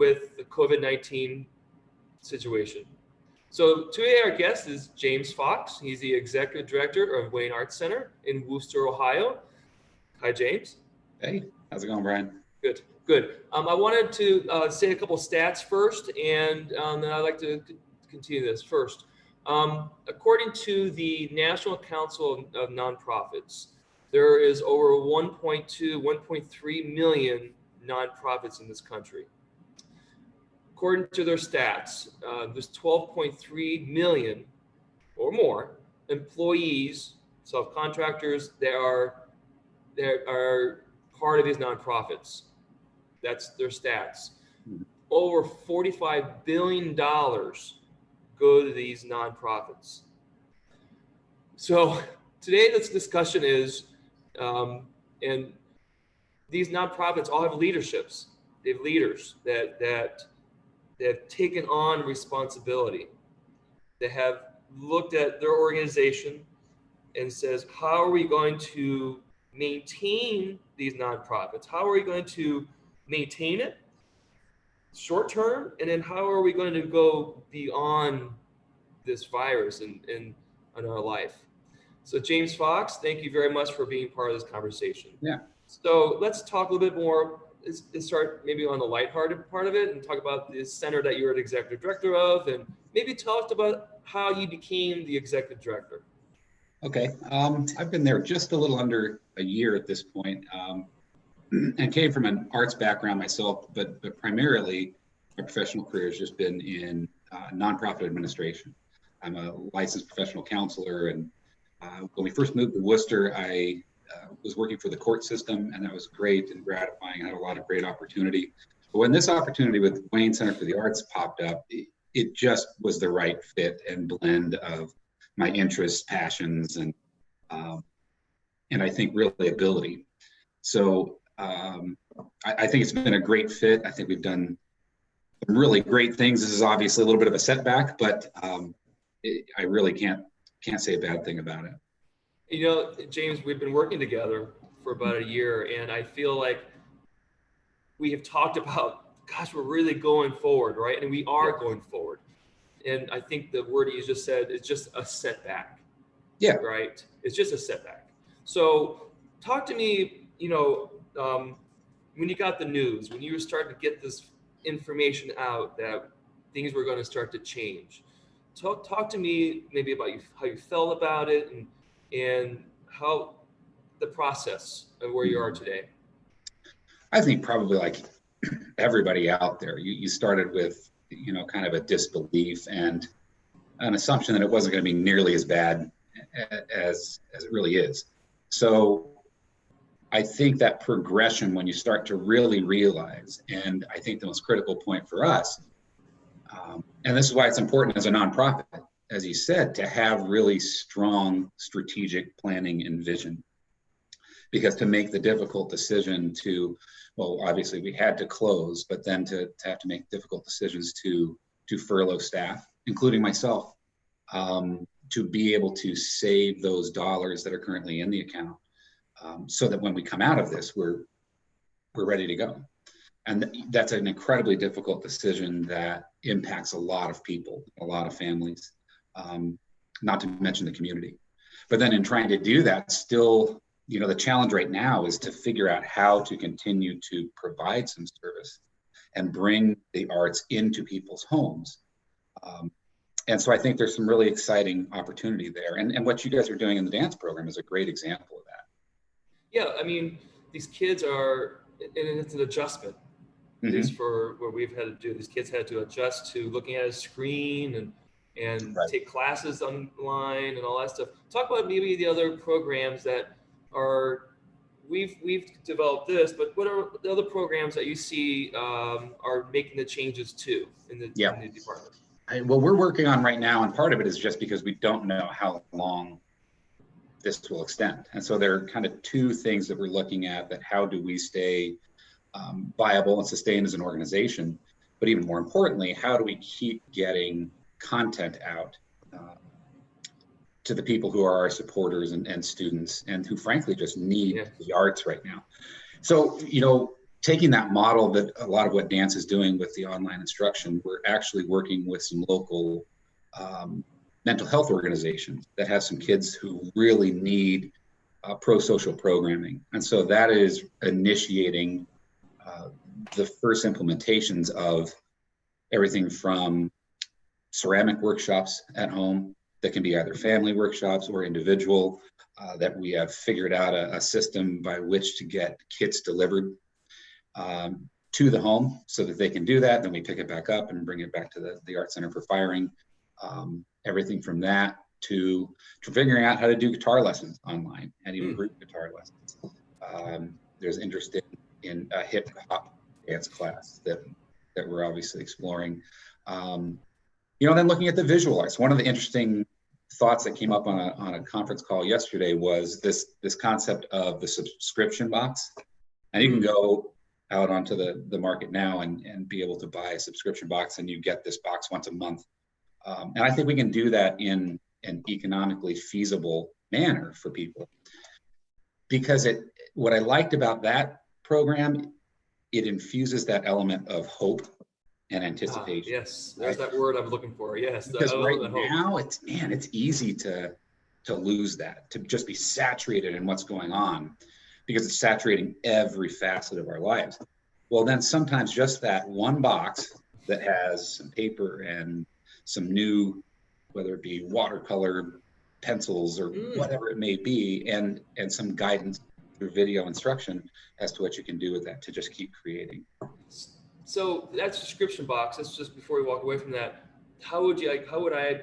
with the COVID-19 situation. So today our guest is James Fox. He's the Executive Director of Wayne Arts Center in Wooster, Ohio. Hi, James. Hey, how's it going, Brian? Good, good. I wanted to say a couple stats first, and then I'd like to continue this first. According to the National Council of Nonprofits, there is over 1.3 million nonprofits in this country. According to their stats, there's 12.3 million or more employees, self-contractors that are part of these nonprofits. That's their stats. Over $45 billion go to these nonprofits. So today this discussion is, and these nonprofits all have leaderships. They have leaders that have taken on responsibility. They have looked at their organization and says, how are we going to maintain these nonprofits? How are we going to maintain it short term? And then how are we going to go beyond this virus in our life? So James Fox, thank you very much for being part of this conversation. Yeah. So let's talk a little bit more. Let's start maybe on the lighthearted part of it and talk about the center that you're the executive director of, and maybe talk about how you became the executive director. Okay. I've been there just a little under a year at this point, and came from an arts background myself, but primarily my professional career has just been in nonprofit administration. I'm a licensed professional counselor, and when we first moved to Worcester, I was working for the court system, and that was great and gratifying. I had a lot of great opportunity. But when this opportunity with Wayne Center for the Arts popped up, it just was the right fit and blend of my interests, passions, and I think really ability. So I think it's been a great fit. I think we've done some really great things. This is obviously a little bit of a setback, but I really can't say a bad thing about it. You know, James, we've been working together for about a year, and I feel like we have talked about, gosh, we're really going forward, right? And we are going forward. And I think the word you just said is just a setback. Yeah. Right? It's just a setback. So talk to me, when you got the news, when you were starting to get this information out that things were going to start to change. Talk to me maybe about how you felt about it, and how the process of where you are today. I think probably like everybody out there, you started with, kind of a disbelief and an assumption that it wasn't going to be nearly as bad as it really is. So I think that progression, when you start to really realize, and I think the most critical point for us, and this is why it's important as a nonprofit, as you said, to have really strong strategic planning and vision. Because to make the difficult decision to, well, obviously we had to close, but then to have to make difficult decisions to furlough staff, including myself, to be able to save those dollars that are currently in the account, so that when we come out of this, we're ready to go. And that's an incredibly difficult decision that impacts a lot of people, a lot of families, not to mention the community. But then in trying to do that, still, the challenge right now is to figure out how to continue to provide some service and bring the arts into people's homes. And so I think there's some really exciting opportunity there. And what you guys are doing in the dance program is a great example of that. Yeah, I mean, these kids are, and it's an adjustment. It is for what we've had to do. These kids had to adjust to looking at a screen and right. Take classes online and all that stuff. Talk about maybe the other programs that are, we've developed this, but what are the other programs that you see are making the changes too in the department? Well, we're working on right now, and part of it is just because we don't know how long this will extend. And so there are kind of two things that we're looking at, that how do we stay viable and sustained as an organization, but even more importantly, how do we keep getting content out to the people who are our supporters and students, and who frankly just need the arts right now. So, taking that model that a lot of what Dance is doing with the online instruction, we're actually working with some local mental health organizations that have some kids who really need pro-social programming. And so that is initiating the first implementations of everything from ceramic workshops at home that can be either family workshops or individual, that we have figured out a system by which to get kits delivered to the home so that they can do that. Then we pick it back up and bring it back to the Art Center for Firing. Everything from that to figuring out how to do guitar lessons online and even group guitar lessons. There's interest in a hip hop dance class that we're obviously exploring. Then looking at the visual arts, one of the interesting thoughts that came up on a conference call yesterday was this concept of the subscription box. And you can go out onto the market now and be able to buy a subscription box, and you get this box once a month. And I think we can do that in an economically feasible manner for people. Because what I liked about that program, it infuses that element of hope and anticipation. Yes, there's that word I'm looking for. Yes, because right now it's easy to lose that, to just be saturated in what's going on, because it's saturating every facet of our lives. Well, then sometimes just that one box that has some paper and some new, whether it be watercolor pencils or whatever it may be, and some guidance through video instruction as to what you can do with that to just keep creating. So that subscription box, that's just before we walk away from that, how would I,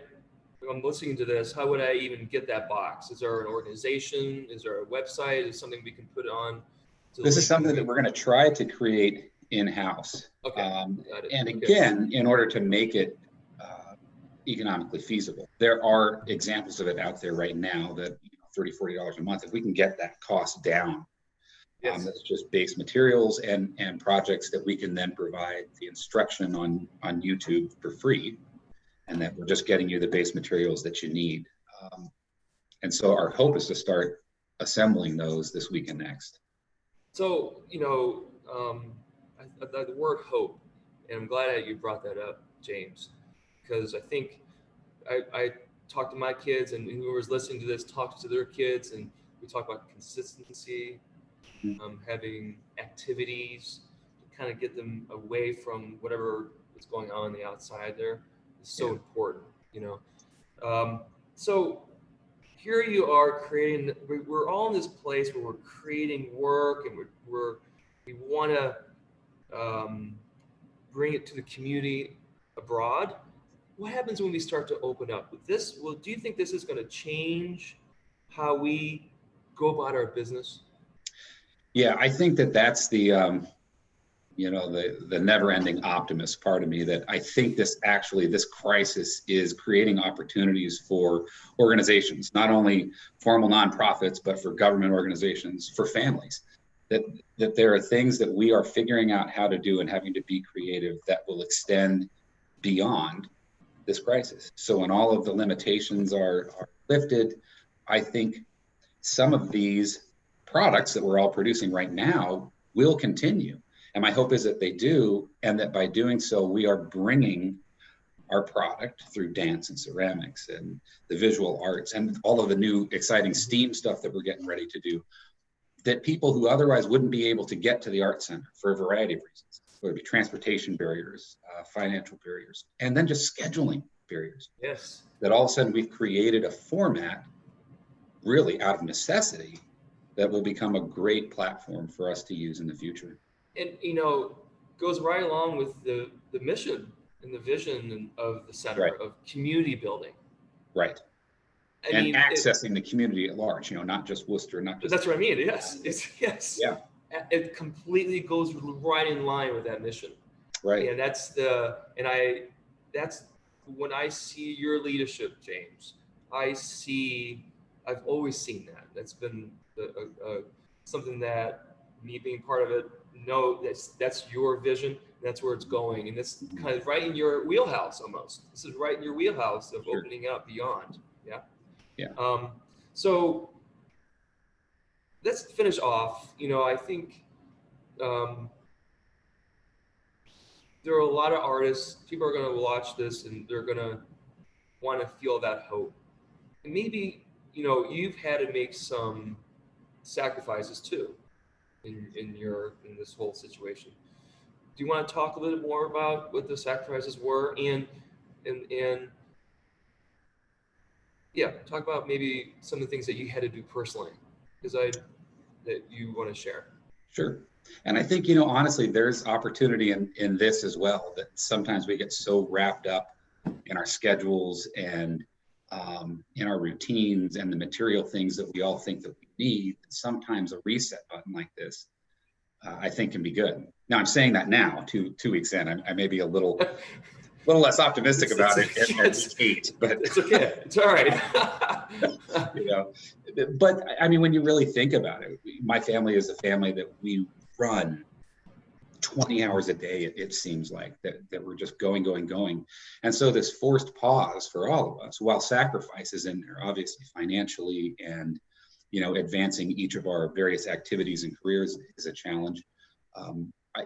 I'm listening to this, how would I even get that box? Is there an organization? Is there a website? Is something we can put on? This is something that we're going to try to create in-house. Okay. Got it. And again, in order to make it economically feasible, there are examples of it out there right now that $30, $40 a month. If we can get that cost down, yes. That's just base materials and projects that we can then provide the instruction on YouTube for free, and that we're just getting you the base materials that you need. And so our hope is to start assembling those this week and next. So, the word hope, and I'm glad that you brought that up, James, because I think I talked to my kids, and whoever's listening to this talks to their kids, and we talk about consistency, having activities to kind of get them away from whatever is going on the outside there is so important, So here you are creating, we're all in this place where we're creating work, and we want to bring it to the community abroad. What happens when we start to open up with this? Well, do you think this is going to change how we go about our business? Yeah, I think that's the the never-ending optimist part of me, that I think this crisis is creating opportunities for organizations, not only formal nonprofits, but for government organizations, for families, that there are things that we are figuring out how to do and having to be creative that will extend beyond this crisis. So when all of the limitations are lifted, I think some of these products that we're all producing right now will continue. And my hope is that they do, and that by doing so, we are bringing our product through dance and ceramics and the visual arts and all of the new exciting STEAM stuff that we're getting ready to do, that people who otherwise wouldn't be able to get to the Art Center for a variety of reasons, whether it be transportation barriers, financial barriers, and then just scheduling barriers. Yes. That all of a sudden we've created a format really out of necessity that will become a great platform for us to use in the future. And, goes right along with the mission and the vision of the center, right, of community building. Right. And accessing the community at large, not just Worcester, not just. That's what I mean. Yes. Yes. Yeah. It completely goes right in line with that mission. Right. And that's when I see your leadership, James, I've always seen that. That's been something that me being part of it, that's your vision. That's where it's going. And it's kind of right in your wheelhouse almost. This is right in your wheelhouse of sure. Opening up beyond. Yeah. Yeah. So let's finish off. I think there are a lot of artists, people are going to watch this and they're going to want to feel that hope. And maybe, you've had to make some sacrifices too in this whole situation. Do you want to talk a little more about what the sacrifices were and yeah, talk about maybe some of the things that you had to do personally that you want to share? Sure. And I think, honestly, there's opportunity in this as well, that sometimes we get so wrapped up in our schedules and in our routines and the material things that we all think that we need. Sometimes a reset button like this, I think, can be good. Now, I'm saying that now, 2 weeks in, I may be a little less optimistic about it at week 8, but it's okay. It's all right. But I mean, when you really think about it, my family is a family that we run 20 hours a day. It seems like that we're just going. And so this forced pause for all of us, while sacrifices in there, obviously financially and, advancing each of our various activities and careers is a challenge.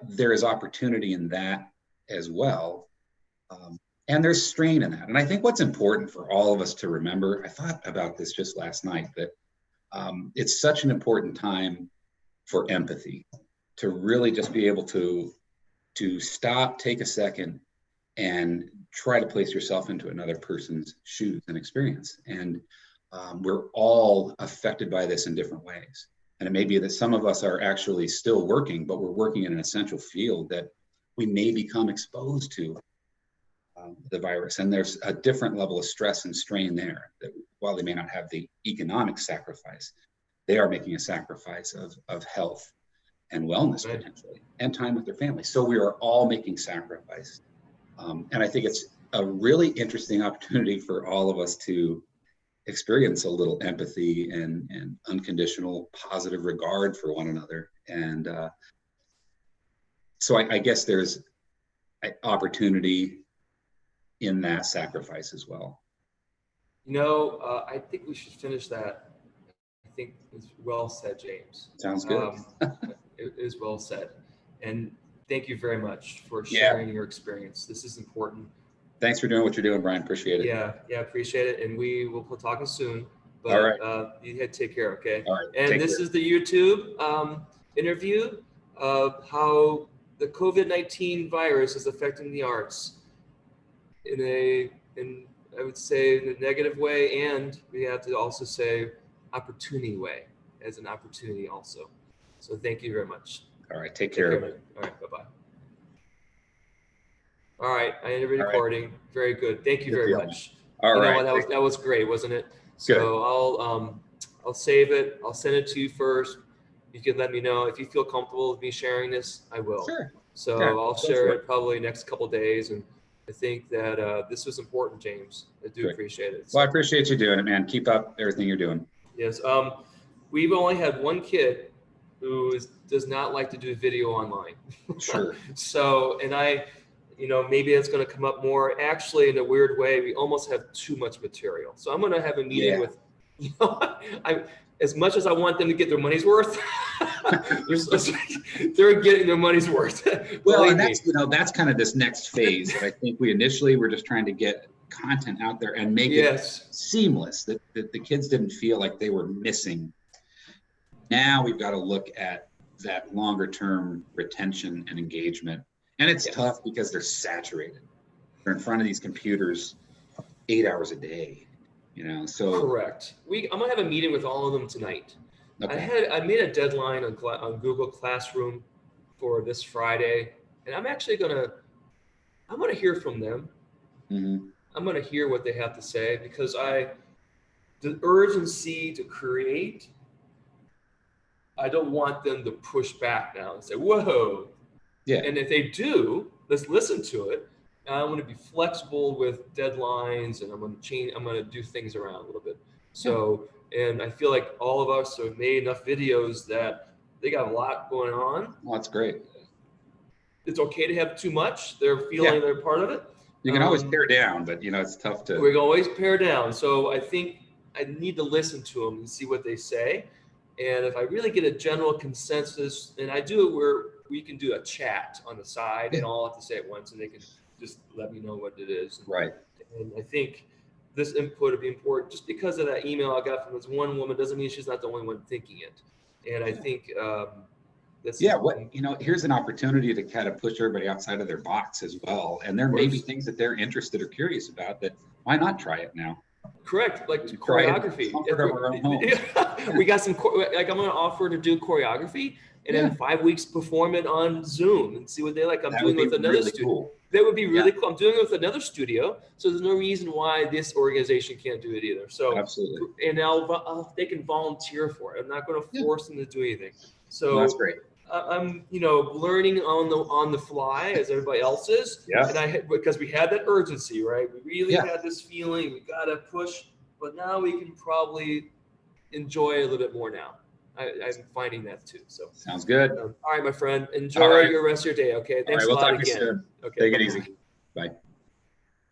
There is opportunity in that as well. And there's strain in that. And I think what's important for all of us to remember, I thought about this just last night, that it's such an important time for empathy, to really just be able to stop, take a second, and try to place yourself into another person's shoes and experience. And we're all affected by this in different ways. And it may be that some of us are actually still working, but we're working in an essential field that we may become exposed to the virus. And there's a different level of stress and strain there, that while they may not have the economic sacrifice, they are making a sacrifice of health and wellness potentially, and time with their family. So we are all making sacrifice. And I think it's a really interesting opportunity for all of us to experience a little empathy and unconditional positive regard for one another. And so I guess there's opportunity in that sacrifice as well. I think we should finish that. I think it's well said, James. Sounds good. It is well said. And thank you very much for sharing your experience. This is important. Thanks for doing what you're doing, Brian. Appreciate it. Yeah, appreciate it. And we will be talking soon. But all right. You had to take care, okay? All right. And this is the YouTube interview of how the COVID-19 virus is affecting the arts in I would say in a negative way, and we have to also say opportunity way, as an opportunity also. So thank you very much. All right, take care. All right, bye-bye. All right, I ended recording. Right. Very good. Thank you very much. All right. That was great, wasn't it? So good. I'll save it. I'll send it to you first. You can let me know if you feel comfortable with me sharing this. I will. Sure. So I'll share it probably next couple of days, and I think that this was important, James. I do appreciate it. So, well, I appreciate you doing it, man. Keep up everything you're doing. Yes. We've only had one kid who does not like to do video online. Sure. So, and maybe it's going to come up more. Actually, in a weird way, we almost have too much material. So I'm going to have a meeting with, as much as I want them to get their money's worth, they're getting their money's worth. Well, and that's kind of this next phase that I think we initially were just trying to get content out there and make it seamless, that the kids didn't feel like they were missing. Now we've got to look at that longer term retention and engagement. And it's tough because they're saturated. They're in front of these computers 8 hours a day. So correct. I'm gonna have a meeting with all of them tonight. Okay. I made a deadline on Google Classroom for this Friday, and I'm gonna hear from them. Mm-hmm. I'm gonna hear what they have to say, because the urgency to create, I don't want them to push back now and say, whoa. Yeah. And if they do, let's listen to it. I'm going to be flexible with deadlines, and I'm going to do things around a little bit. So, and I feel like all of us have made enough videos that they got a lot going on. Well, that's great. It's okay to have too much. They're feeling they're part of it. You can always pare down, but it's tough to. We can always pare down. So I think I need to listen to them and see what they say. And if I really get a general consensus, and I do it where we can do a chat on the side, and all have to say it once, and they can just let me know what it is. Right. And I think this input would be important. Just because of that email I got from this one woman doesn't mean she's not the only one thinking it. And I think that's here's an opportunity to kind of push everybody outside of their box as well. And there may be things that they're interested or curious about that why not try it now? Correct, like choreography. We got some like I'm going to offer to do choreography, and then 5 weeks perform it on Zoom and see what they like. I'm doing it with another studio. Cool. That would be really cool. I'm doing it with another studio, so there's no reason why this organization can't do it either. So absolutely, and they can volunteer for it. I'm not going to force them to do anything. So that's great. I'm learning on the fly as everybody else is. Yeah. And because we had that urgency, right? We really had this feeling we got to push, but now we can probably enjoy it a little bit more now. I'm finding that too. So sounds good. All right, my friend. Enjoy your rest of your day. Okay. Thanks a lot again. Soon. Okay. Take it easy. Bye.